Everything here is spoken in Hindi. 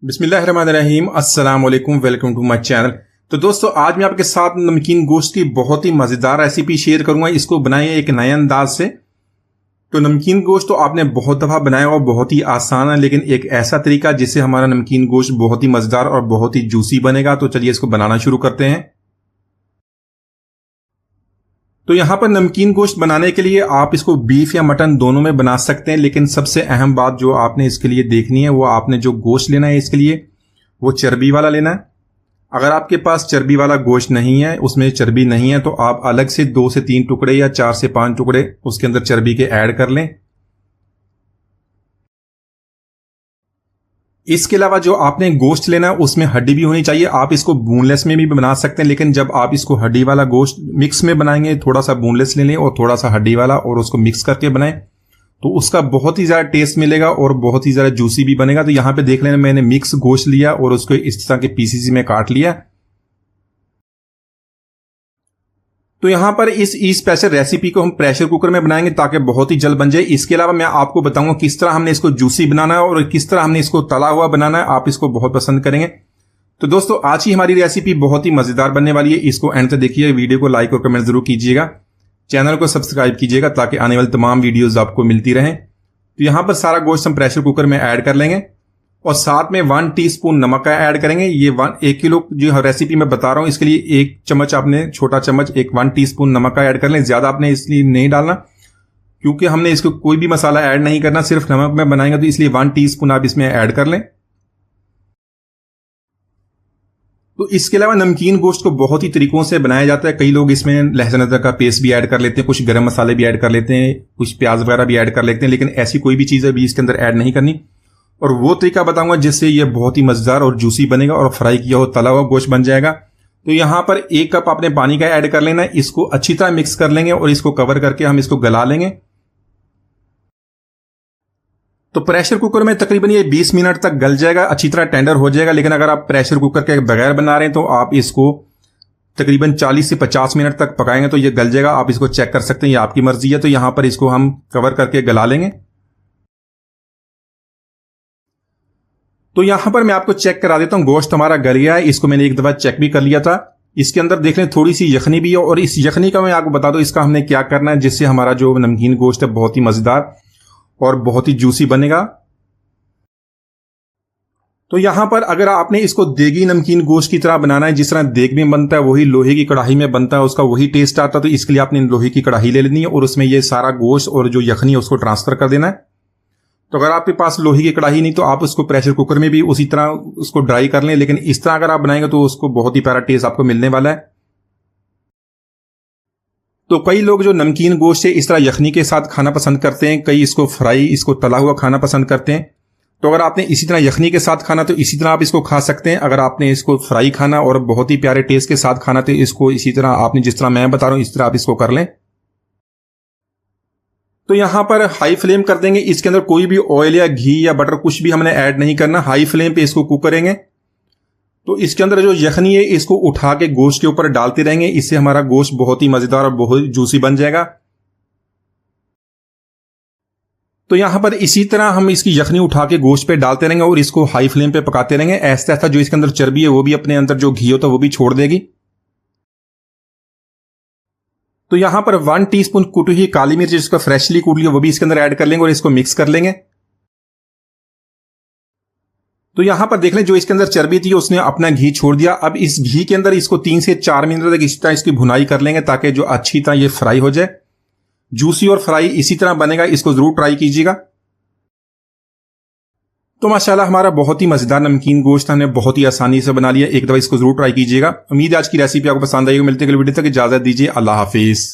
बिस्मिल्लाहिर्रहमानिर्रहीम, अस्सलाम वालेकुम, वेलकम टू माय चैनल। तो दोस्तों, आज मैं आपके साथ नमकीन गोश्त की बहुत ही मज़ेदार रेसिपी शेयर करूंगा। इसको बनाइए एक नए अंदाज से। तो नमकीन गोश्त तो आपने बहुत दफ़ा बनाया और बहुत ही आसान है, लेकिन एक ऐसा तरीका जिससे हमारा नमकीन गोश्त बहुत ही मज़ेदार और बहुत ही जूसी बनेगा। तो चलिए इसको बनाना शुरू करते हैं। तो यहाँ पर नमकीन गोश्त बनाने के लिए आप इसको बीफ या मटन दोनों में बना सकते हैं, लेकिन सबसे अहम बात जो आपने इसके लिए देखनी है वो आपने जो गोश्त लेना है इसके लिए वो चर्बी वाला लेना है। अगर आपके पास चर्बी वाला गोश्त नहीं है, उसमें चर्बी नहीं है, तो आप अलग से 2 से 3 टुकड़े या 4 से 5 टुकड़े उसके अंदर चर्बी के ऐड कर लें। इसके अलावा जो आपने गोश्त लेना है उसमें हड्डी भी होनी चाहिए। आप इसको बोनलेस में भी बना सकते हैं, लेकिन जब आप इसको हड्डी वाला गोश्त मिक्स में बनाएंगे, थोड़ा सा बोनलेस ले लें और थोड़ा सा हड्डी वाला और उसको मिक्स करके बनाएं, तो उसका बहुत ही ज़्यादा टेस्ट मिलेगा और बहुत ही ज़्यादा जूसी भी बनेगा। तो यहाँ पे देख लेना, मैंने मिक्स गोश्त लिया और उसको इस तरह के पीसीस में काट लिया। तो यहाँ पर इस स्पेशल रेसिपी को हम प्रेशर कुकर में बनाएंगे ताकि बहुत ही जल्द बन जाए। इसके अलावा मैं आपको बताऊंगा किस तरह हमने इसको जूसी बनाना है और किस तरह हमने इसको तला हुआ बनाना है। आप इसको बहुत पसंद करेंगे। तो दोस्तों, आज की हमारी रेसिपी बहुत ही मजेदार बनने वाली है। इसको एंड तक देखिए, वीडियो को लाइक और कमेंट जरूर कीजिएगा, चैनल को सब्सक्राइब कीजिएगा ताकि आने वाली तमाम वीडियोज आपको मिलती रहें। तो यहाँ पर सारा गोश्त हम प्रेशर कुकर में ऐड कर लेंगे और साथ में 1 टीस्पून नमक का ऐड करेंगे। ये 1 किलो जो रेसिपी मैं बता रहा हूं, इसके लिए 1 चम्मच आपने, छोटा चम्मच 1 टीस्पून नमक का ऐड कर लें। ज्यादा आपने इसलिए नहीं डालना क्योंकि हमने इसको कोई भी मसाला ऐड नहीं करना, सिर्फ नमक में बनाएंगे, तो इसलिए 1 टीस्पून आप इसमें ऐड कर लें। तो इसके अलावा नमकीन गोश्त को बहुत ही तरीकों से बनाया जाता है। कई लोग इसमें लहसुन अदरक का पेस्ट भी ऐड कर लेते हैं, कुछ गरम मसाले भी ऐड कर लेते हैं, कुछ प्याज वगैरह भी ऐड कर लेते हैं, लेकिन ऐसी कोई भी चीज़ अभी इसके अंदर ऐड नहीं करनी। और वो तरीका बताऊंगा जिससे ये बहुत ही मजेदार और जूसी बनेगा और फ्राई किया हो तला हुआ गोश्त बन जाएगा। तो यहां पर 1 कप आपने पानी का ऐड कर लेना है। इसको अच्छी तरह मिक्स कर लेंगे और इसको कवर करके हम इसको गला लेंगे। तो प्रेशर कुकर में तकरीबन ये 20 मिनट तक गल जाएगा, अच्छी तरह टेंडर हो जाएगा। लेकिन अगर आप प्रेशर कुकर के बगैर बना रहे हैं तो आप इसको तकरीबन 40 से 50 मिनट तक पकाएंगे तो ये गल जाएगा। आप इसको चेक कर सकते हैं, ये आपकी मर्जी है। तो यहां पर इसको हम कवर करके गला लेंगे। तो यहां पर मैं आपको चेक करा देता हूं, गोश्त हमारा गल गया है। इसको मैंने एक दफा चेक भी कर लिया था। इसके अंदर देख लें थोड़ी सी यखनी भी है, और इस यखनी का मैं आपको बता दूं इसका हमने क्या करना है जिससे हमारा जो नमकीन गोश्त है बहुत ही मजेदार और बहुत ही जूसी बनेगा। तो यहां पर अगर आपने इसको देगी नमकीन गोश्त की तरह बनाना है, जिस तरह देग में बनता है वही लोहे की कढ़ाई में बनता है, उसका वही टेस्ट आता है, तो इसके लिए आपने लोहे की कढ़ाई ले लेनी है और उसमें ये सारा गोश्त और जो यखनी है उसको ट्रांसफर कर देना है। तो अगर आपके पास लोहे की कढ़ाई नहीं तो आप उसको प्रेशर कुकर में भी उसी तरह उसको ड्राई कर लें, लेकिन इस तरह अगर आप बनाएंगे तो उसको बहुत ही प्यारा टेस्ट आपको मिलने वाला है। तो कई लोग जो नमकीन गोश्त है इस तरह यखनी के साथ खाना पसंद करते हैं, कई इसको फ्राई, इसको तला हुआ खाना पसंद करते हैं। तो अगर आपने इसी तरह यखनी के साथ खाना तो इसी तरह आप इसको खा सकते हैं। अगर आपने इसको फ्राई खाना और बहुत ही प्यारे टेस्ट के साथ खाना तो इसको इसी तरह आपने जिस तरह मैं बता रहा हूं इस तरह आप इसको कर लें। तो यहां पर हाई फ्लेम कर देंगे। इसके अंदर कोई भी ऑयल या घी या बटर कुछ भी हमने ऐड नहीं करना। हाई फ्लेम पे इसको कुक करेंगे। तो इसके अंदर जो यखनी है इसको उठा के गोश्त के ऊपर डालते रहेंगे। इससे हमारा गोश्त बहुत ही मजेदार और बहुत जूसी बन जाएगा। तो यहां पर इसी तरह हम इसकी यखनी उठा के गोश्त पे डालते रहेंगे और इसको हाई फ्लेम पे पकाते रहेंगे। ऐसा ऐसा जो इसके अंदर चर्बी है वो भी अपने अंदर जो घी होता है वो भी छोड़ देगी। तो यहां पर 1 टीस्पून कुटी हुई काली मिर्च जिसको फ्रेशली कूट लिया वो भी इसके अंदर ऐड कर लेंगे और इसको मिक्स कर लेंगे। तो यहां पर देख लें जो इसके अंदर चर्बी थी उसने अपना घी छोड़ दिया। अब इस घी के अंदर इसको 3 से 4 मिनट तक इस तरह इसकी भुनाई कर लेंगे ताकि जो अच्छी तरह ये फ्राई हो जाए। जूसी और फ्राई इसी तरह बनेगा, इसको जरूर ट्राई कीजिएगा। तो माशाल्लाह हमारा बहुत ही मजेदार नमकीन गोश्त हमने बहुत ही आसानी से बना लिया। एक दफा इसको जरूर ट्राई कीजिएगा। उम्मीद है आज की रेसिपी आपको पसंद आएगी। मिलते हैं अगली वीडियो तक, इजाजत दीजिए। अल्लाह हाफिज।